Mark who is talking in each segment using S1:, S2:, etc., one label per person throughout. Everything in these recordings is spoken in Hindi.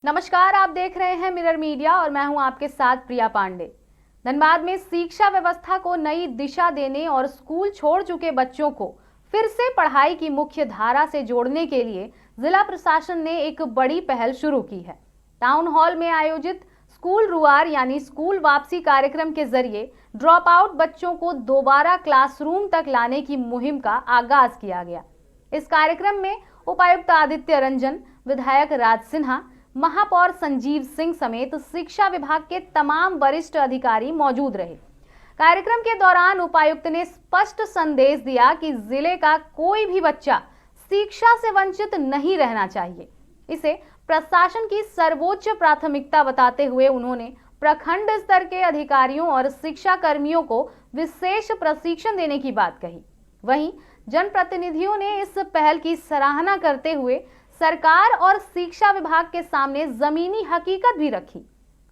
S1: नमस्कार, आप देख रहे हैं मिरर मीडिया और मैं हूं आपके साथ प्रिया पांडे। धनबाद में शिक्षा व्यवस्था को नई दिशा देने और स्कूल छोड़ चुके बच्चों को फिर से पढ़ाई की मुख्य धारा से जोड़ने के लिए जिला प्रशासन ने एक बड़ी पहल शुरू की है। टाउन हॉल में आयोजित स्कूल रुआर यानी स्कूल वापसी कार्यक्रम के जरिए ड्रॉप आउट बच्चों को दोबारा क्लासरूम तक लाने की मुहिम का आगाज किया गया। इस कार्यक्रम में उपायुक्त आदित्य रंजन, विधायक राज सिन्हा, महापौर संजीव सिंह समेत शिक्षा विभाग के तमाम वरिष्ठ अधिकारी मौजूद रहे। कार्यक्रम के दौरान उपायुक्त ने स्पष्ट संदेश दिया कि जिले का कोई भी बच्चा शिक्षा से वंचित नहीं रहना चाहिए। इसे प्रशासन की सर्वोच्च प्राथमिकता बताते हुए उन्होंने प्रखंड स्तर के अधिकारियों और शिक्षा कर्मियों को विशेष प्रशिक्षण देने की बात कही। वहीं जनप्रतिनिधियों ने इस पहल की सराहना करते हुए सरकार और शिक्षा विभाग के सामने जमीनी हकीकत भी रखी।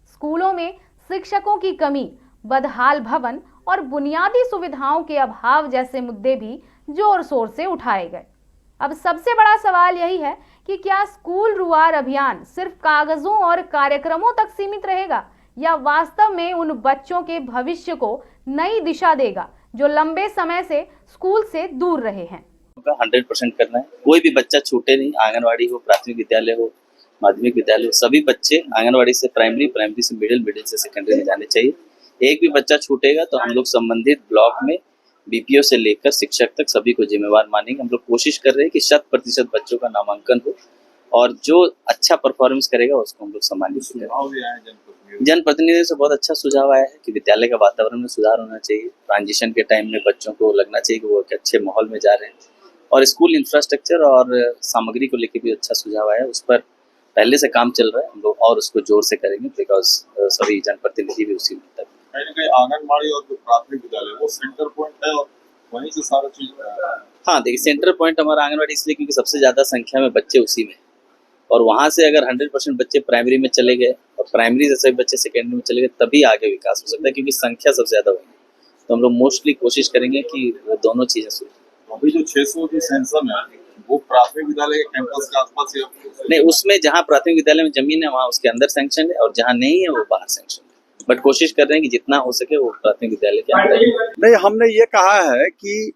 S1: स्कूलों में शिक्षकों की कमी, बदहाल भवन और बुनियादी सुविधाओं के अभाव जैसे मुद्दे भी जोर शोर से उठाए गए। अब सबसे बड़ा सवाल यही है कि क्या स्कूल रुआर अभियान सिर्फ कागजों और कार्यक्रमों तक सीमित रहेगा या वास्तव में उन बच्चों के भविष्य को नई दिशा देगा जो लंबे समय से स्कूल से दूर रहे हैं।
S2: 100% करना है। कोई भी बच्चा छूटे नहीं। आंगनवाड़ी हो, प्राथमिक विद्यालय हो, माध्यमिक विद्यालय हो, सभी बच्चे आंगनवाड़ी से प्राइमरी से मिडिल से सेकेंडरी में जाने चाहिए। एक भी बच्चा छूटेगा तो हम लोग संबंधित ब्लॉक में बीपीओ से लेकर शिक्षक तक सभी को जिम्मेवार मानेंगे। हम लोग कोशिश कर रहे हैं कि 100% बच्चों का नामांकन हो और जो अच्छा परफॉर्मेंस करेगा उसको हम लोग सम्मानित करें। जनप्रतिनिधियों से बहुत अच्छा सुझाव आया है कि विद्यालय का वातावरण में सुधार होना चाहिए। ट्रांजिशन के टाइम में बच्चों को लगना चाहिए कि वो एक अच्छे माहौल में जा रहे हैं और स्कूल इंफ्रास्ट्रक्चर और सामग्री को लेकर भी अच्छा सुझाव आया। उस पर पहले से काम चल रहा है हम लोग और उसको जोर से करेंगे बिकॉज सभी जनप्रतिनिधि भी उसी में तक।
S3: कहीं आंगनबाड़ी और जो प्राथमिक विद्यालय वो सेंटर पॉइंट है और वहीं से सारा चीज।
S2: हाँ देखिए, सेंटर पॉइंट हमारा आंगनबाड़ी इसलिए क्योंकि सबसे ज्यादा संख्या में बच्चे उसी में और वहाँ से अगर 100% बच्चे प्राइमरी में चले गए और प्राइमरी से सभी बच्चे सेकेंडरी में चले गए तभी आगे विकास हो सकता है क्योंकि संख्या सबसे ज्यादा हुई है। तो हम लोग मोस्टली कोशिश करेंगे कि वो दोनों चीजें सुधरें।
S3: अभी जो 600 की सेंसम है वो प्राथमिक विद्यालय के कैंपस के आसपास ही
S2: नहीं, उसमें जहाँ प्राथमिक विद्यालय में जमीन है वहाँ उसके अंदर सैंक्शन है और जहाँ नहीं है वो बाहर सैंक्शन है। बट कोशिश कर रहे हैं कि जितना हो सके वो प्राथमिक विद्यालय के अंदर।
S4: नहीं, हमने ये कहा है कि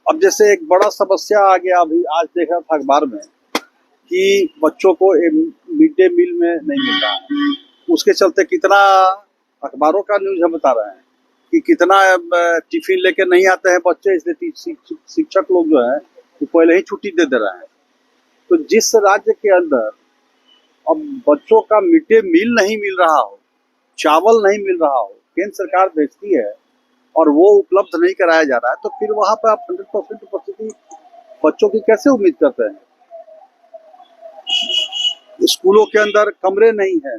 S4: अब जैसे एक बड़ा समस्या आ गया, अभी आज देख रहा था अखबार में कि बच्चों को मिड डे मील में नहीं मिल रहा है। उसके चलते कितना अखबारों का न्यूज हम बता रहे हैं कि कितना टिफिन लेके नहीं आते हैं बच्चे, इसलिए शिक्षक लोग जो है वो पहले ही छुट्टी दे रहे हैं। तो जिस राज्य के अंदर अब बच्चों का मिड डे मील नहीं मिल रहा हो, चावल नहीं मिल रहा हो, केंद्र सरकार भेजती है और वो उपलब्ध नहीं कराया जा रहा है, तो फिर वहां पर आप 100% उपस्थिति बच्चों की कैसे उम्मीद करते हैं? स्कूलों के अंदर कमरे नहीं है,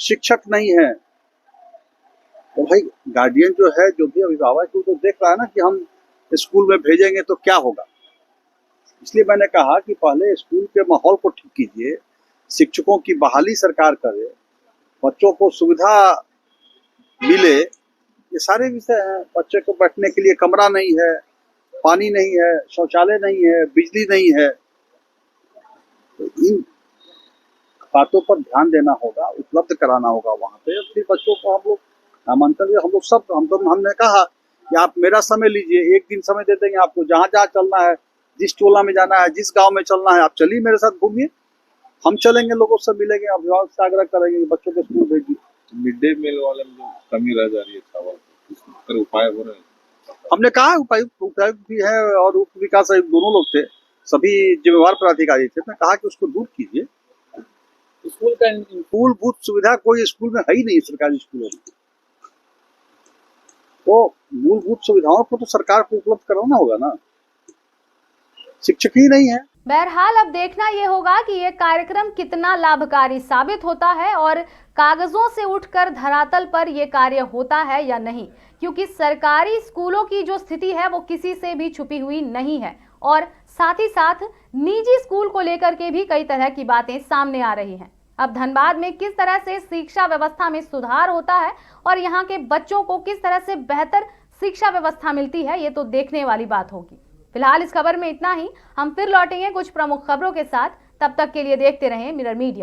S4: शिक्षक नहीं है, तो भाई गार्डियन जो है, जो भी अभिभावक है, तो देख रहा है ना कि हम स्कूल में भेजेंगे तो क्या होगा। इसलिए मैंने कहा कि पहले स्कूल के माहौल को ठीक कीजिए, शिक्षकों की बहाली सरकार करे, बच्चों को सुविधा मिले, ये सारे विषय हैं। बच्चे को बैठने के लिए कमरा नहीं है, पानी नहीं है, शौचालय नहीं है, बिजली नहीं है, तो इन बातों पर ध्यान देना होगा, उपलब्ध कराना होगा वहाँ पे। फिर बच्चों को हम लोग नामांकन, हम लोग सब हमने कहा कि आप मेरा समय लीजिए, एक दिन समय दे देंगे आपको, जहाँ जहाँ चलना है, जिस टोला में जाना है, जिस गांव में चलना है, आप चलिए मेरे साथ घूमिए, हम चलेंगे, लोगों से मिलेंगे, अभिभावक से आग्रह करेंगे कि बच्चों को स्कूल भेजिए।
S3: मिड डे मील वाले में जो कमी रह जा रही है चावल, इस पर उपाय हो रहे हैं।
S4: हमने कहा उपायुक्त भी है और उप विकास आयुक्त दोनों लोग थे, सभी जिम्मेवार पदाधिकारी थे। मैं कहा कि उसको दूर कीजिए। स्कूल का मूलभूत सुविधा कोई स्कूल में है ही नहीं, सरकारी स्कूलों में। तो मूलभूत सुविधाओं को तो सरकार को उपलब्ध कराना होगा ना, शिक्षक ही नहीं है।
S1: बहरहाल अब देखना ये होगा कि ये कार्यक्रम कितना लाभकारी साबित होता है और कागजों से उठकर धरातल पर ये कार्य होता है या नहीं, क्योंकि सरकारी स्कूलों की जो स्थिति है वो किसी से भी छुपी हुई नहीं है और साथ ही साथ निजी स्कूल को लेकर के भी कई तरह की बातें सामने आ रही हैं। अब धनबाद में किस तरह से शिक्षा व्यवस्था में सुधार होता है और यहाँ के बच्चों को किस तरह से बेहतर शिक्षा व्यवस्था मिलती है, ये तो देखने वाली बात होगी। फिलहाल इस खबर में इतना ही। हम फिर लौटेंगे कुछ प्रमुख खबरों के साथ, तब तक के लिए देखते रहें मिरर मीडिया।